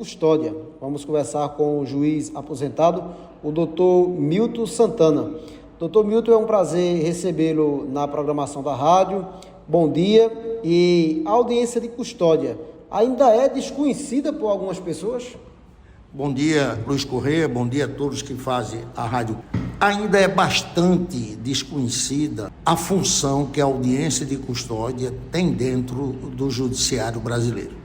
custódia. Vamos conversar com o juiz aposentado, o doutor Milton Santana. Doutor Milton, é um prazer recebê-lo na programação da rádio. Bom dia. E a audiência de custódia ainda é desconhecida por algumas pessoas? Bom dia, Luiz Corrêa, bom dia a todos que fazem a rádio. Ainda é bastante desconhecida a função que a audiência de custódia tem dentro do judiciário brasileiro.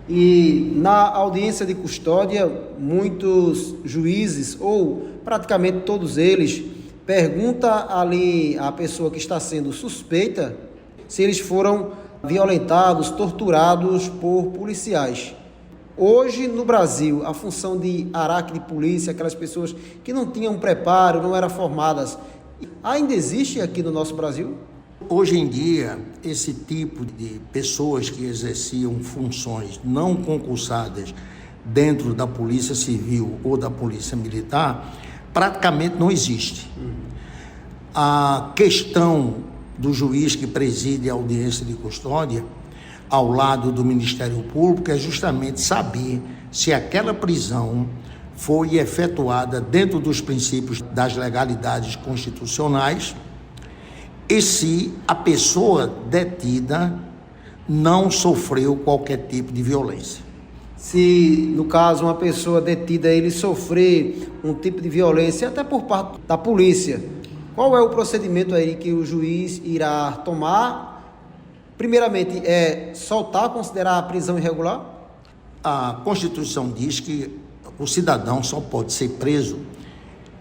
E na audiência de custódia, muitos juízes, ou praticamente todos eles, perguntam ali à pessoa que está sendo suspeita se eles foram violentados, torturados por policiais. Hoje, no Brasil, a função de araque de polícia, aquelas pessoas que não tinham preparo, não eram formadas, ainda existe aqui no nosso Brasil? Hoje em dia, esse tipo de pessoas que exerciam funções não concursadas dentro da Polícia Civil ou da Polícia Militar, praticamente não existe. A questão do juiz que preside a audiência de custódia, ao lado do Ministério Público, é justamente saber se aquela prisão foi efetuada dentro dos princípios das legalidades constitucionais e se a pessoa detida não sofreu qualquer tipo de violência. Se, no caso, uma pessoa detida, ele sofrer um tipo de violência, até por parte da polícia, qual é o procedimento aí que o juiz irá tomar? Primeiramente, soltar, considerar a prisão irregular? A Constituição diz que o cidadão só pode ser preso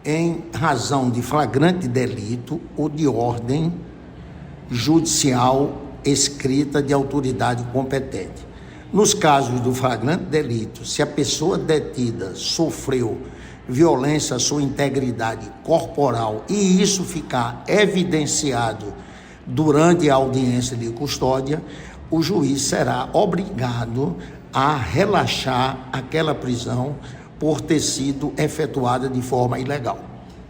em razão de flagrante delito ou de ordem judicial escrita de autoridade competente. Nos casos do flagrante delito, se a pessoa detida sofreu violência à sua integridade corporal e isso ficar evidenciado durante a audiência de custódia, o juiz será obrigado a relaxar aquela prisão por ter sido efetuada de forma ilegal.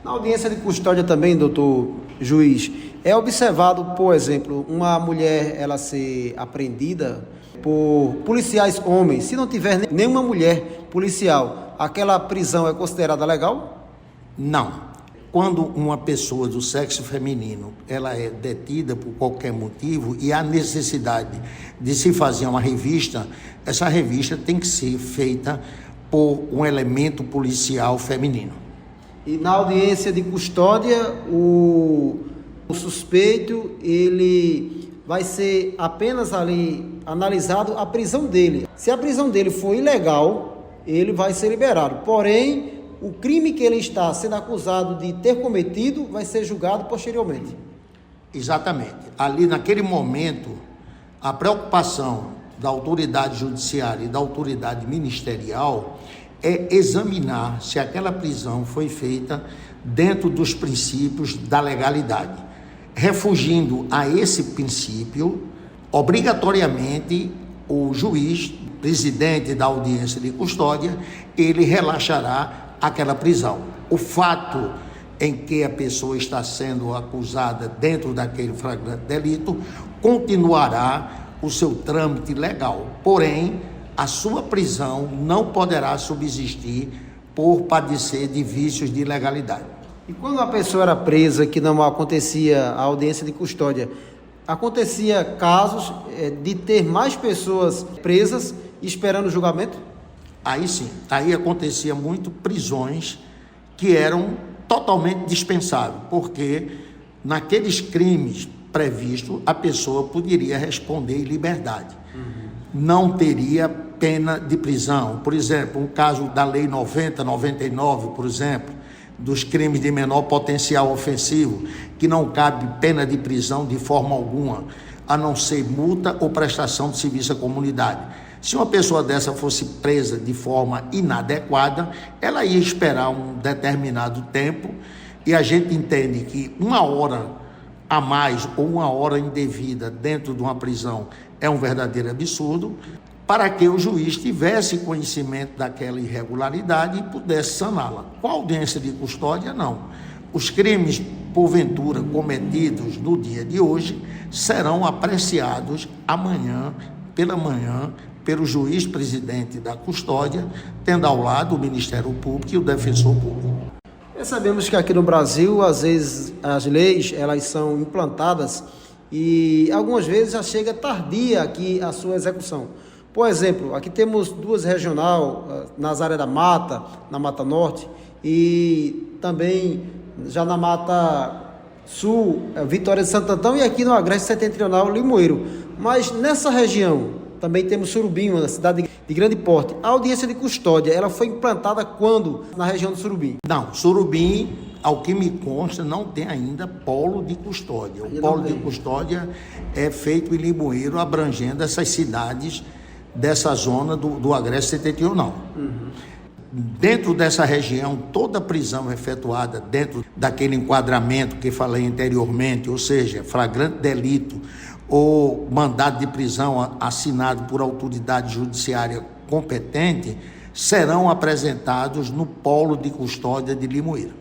Na audiência de custódia também, doutor juiz, é observado, por exemplo, uma mulher ela ser apreendida por policiais homens. Se não tiver nenhuma mulher policial, aquela prisão é considerada legal? Não. Quando uma pessoa do sexo feminino ela é detida por qualquer motivo e há necessidade de se fazer uma revista, essa revista tem que ser feita por um elemento policial feminino. E na audiência de custódia, o suspeito, ele vai ser apenas ali analisado a prisão dele. Se a prisão dele for ilegal, ele vai ser liberado. Porém, o crime que ele está sendo acusado de ter cometido vai ser julgado posteriormente. Exatamente. Ali, naquele momento, a preocupação da autoridade judiciária e da autoridade ministerial é examinar se aquela prisão foi feita dentro dos princípios da legalidade. Refugindo a esse princípio, obrigatoriamente, o juiz, presidente da audiência de custódia, ele relaxará aquela prisão. O fato em que a pessoa está sendo acusada dentro daquele flagrante delito continuará o seu trâmite legal, porém a sua prisão não poderá subsistir por padecer de vícios de ilegalidade. E quando a pessoa era presa, que não acontecia a audiência de custódia, acontecia casos de ter mais pessoas presas esperando o julgamento? Aí sim, aí acontecia muito prisões que eram totalmente dispensáveis, porque naqueles crimes previstos a pessoa poderia responder em liberdade. Não teria pena de prisão. Por exemplo, um caso da Lei 90/99, por exemplo, dos crimes de menor potencial ofensivo, que não cabe pena de prisão de forma alguma, a não ser multa ou prestação de serviço à comunidade. Se uma pessoa dessa fosse presa de forma inadequada, ela ia esperar um determinado tempo e a gente entende que 1 hora a mais ou 1 hora indevida dentro de uma prisão é um verdadeiro absurdo, para que o juiz tivesse conhecimento daquela irregularidade e pudesse saná-la. Com a audiência de custódia, não. Os crimes, porventura, cometidos no dia de hoje, serão apreciados amanhã, pela manhã, pelo juiz presidente da custódia, tendo ao lado o Ministério Público e o defensor público. Sabemos que aqui no Brasil, às vezes, as leis elas são implantadas e algumas vezes já chega tardia aqui a sua execução. Por exemplo, aqui temos duas regional, Nazaré da Mata, na Mata Norte, e também já na Mata Sul, Vitória de Santo Antão, e aqui no Agreste Setentrional, Limoeiro. Mas nessa região também temos Surubim, uma cidade de grande porte. A audiência de custódia, ela foi implantada quando na região do Surubim? Não, Surubim, ao que me consta, não tem ainda polo de custódia. O polo de custódia é feito em Limoeiro, abrangendo essas cidades dessa zona do Agreste Setentrional. Dentro dessa região, toda prisão efetuada dentro daquele enquadramento que falei anteriormente, ou seja, flagrante delito ou mandado de prisão assinado por autoridade judiciária competente, serão apresentados no polo de custódia de Limoeiro.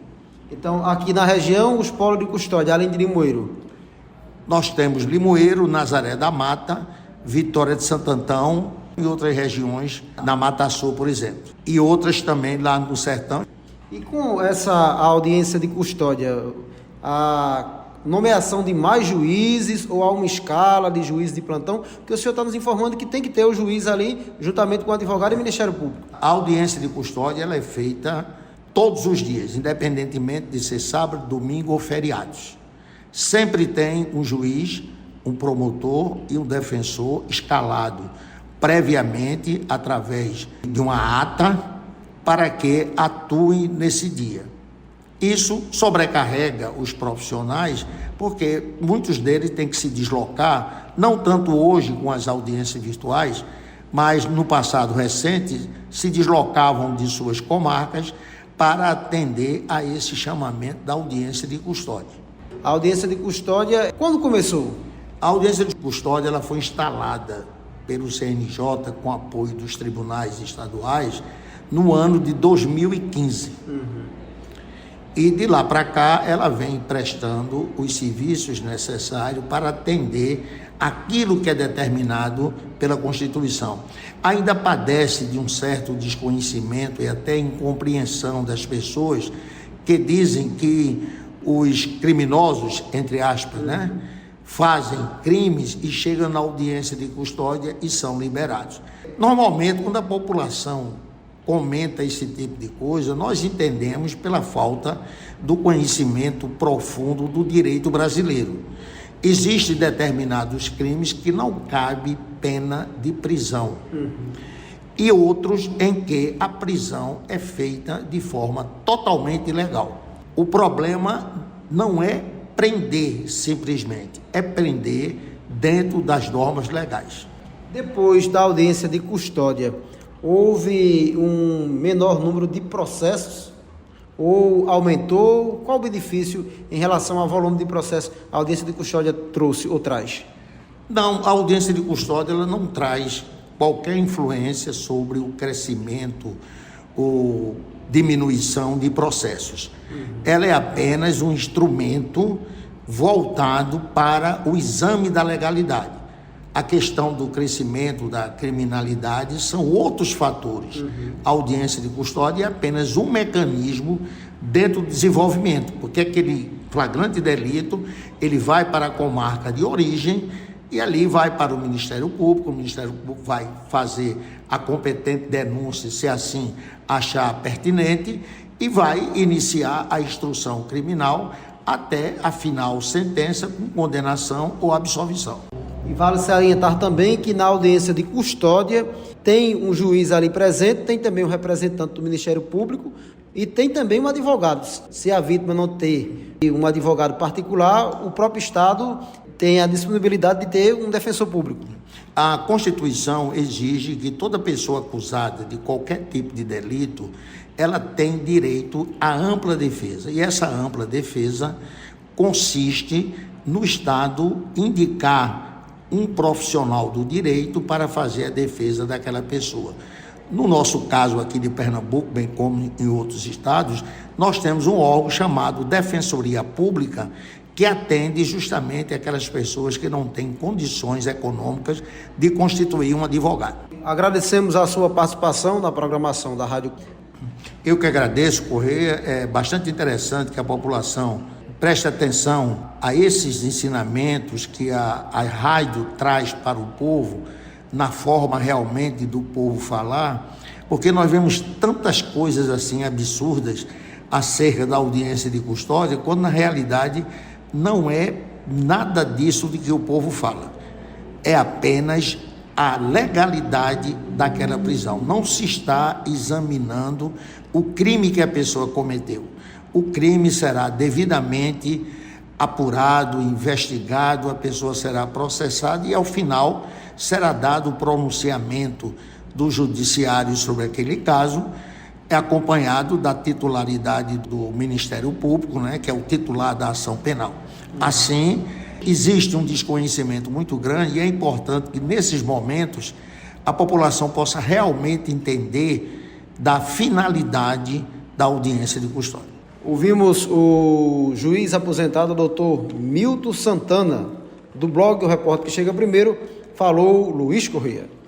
Então, aqui na região, os polos de custódia, além de Limoeiro? Nós temos Limoeiro, Nazaré da Mata, Vitória de Santo Antão e outras regiões, na Mata Sul, por exemplo. E outras também lá no Sertão. E com essa audiência de custódia, a nomeação de mais juízes ou há uma escala de juízes de plantão? Porque o senhor está nos informando que tem que ter o juiz ali, juntamente com o advogado e o Ministério Público. A audiência de custódia ela é feita todos os dias, independentemente de ser sábado, domingo ou feriados. Sempre tem um juiz, um promotor e um defensor escalado previamente através de uma ata para que atue nesse dia. Isso sobrecarrega os profissionais, porque muitos deles têm que se deslocar, não tanto hoje com as audiências virtuais, mas no passado recente se deslocavam de suas comarcas para atender a esse chamamento da audiência de custódia. A audiência de custódia, quando começou? A audiência de custódia ela foi instalada pelo CNJ com apoio dos tribunais estaduais no ano de 2015. E de lá para cá ela vem prestando os serviços necessários para atender aquilo que é determinado pela Constituição. Ainda padece de um certo desconhecimento e até incompreensão das pessoas que dizem que os criminosos, entre aspas, fazem crimes e chegam na audiência de custódia e são liberados. Normalmente, quando a população comenta esse tipo de coisa, nós entendemos pela falta do conhecimento profundo do direito brasileiro. Existem determinados crimes que não cabe pena de prisão e outros em que a prisão é feita de forma totalmente ilegal. O problema não é prender simplesmente, é prender dentro das normas legais. Depois da audiência de custódia, houve um menor número de processos ou aumentou? Qual o benefício em relação ao volume de processos a audiência de custódia trouxe ou traz? Não, a audiência de custódia ela não traz qualquer influência sobre o crescimento ou diminuição de processos. Ela é apenas um instrumento voltado para o exame da legalidade. A questão do crescimento da criminalidade são outros fatores. A audiência de custódia é apenas um mecanismo dentro do desenvolvimento, porque aquele flagrante delito, ele vai para a comarca de origem e ali vai para o Ministério Público, o Ministério Público vai fazer a competente denúncia, se assim achar pertinente, e vai iniciar a instrução criminal até a final sentença com condenação ou absolvição. E vale salientar também que na audiência de custódia tem um juiz ali presente, tem também um representante do Ministério Público e tem também um advogado. Se a vítima não ter um advogado particular, o próprio Estado tem a disponibilidade de ter um defensor público. A Constituição exige que toda pessoa acusada de qualquer tipo de delito, ela tem direito à ampla defesa. E essa ampla defesa consiste no Estado indicar um profissional do direito para fazer a defesa daquela pessoa. No nosso caso aqui de Pernambuco, bem como em outros estados, nós temos um órgão chamado Defensoria Pública, que atende justamente aquelas pessoas que não têm condições econômicas de constituir um advogado. Agradecemos a sua participação na programação da Rádio. Eu que agradeço, Correia. É bastante interessante que a população preste atenção a esses ensinamentos que a rádio traz para o povo, na forma realmente do povo falar, porque nós vemos tantas coisas assim absurdas acerca da audiência de custódia, quando na realidade não é nada disso de que o povo fala. É apenas a legalidade daquela prisão. Não se está examinando o crime que a pessoa cometeu. O crime será devidamente apurado, investigado, a pessoa será processada e, ao final, será dado o pronunciamento do judiciário sobre aquele caso, acompanhado da titularidade do Ministério Público, né, que é o titular da ação penal. Assim, existe um desconhecimento muito grande e é importante que, nesses momentos, a população possa realmente entender da finalidade da audiência de custódia. Ouvimos o juiz aposentado, doutor Milton Santana, do blog O Repórter que Chega Primeiro, falou Luiz Correia.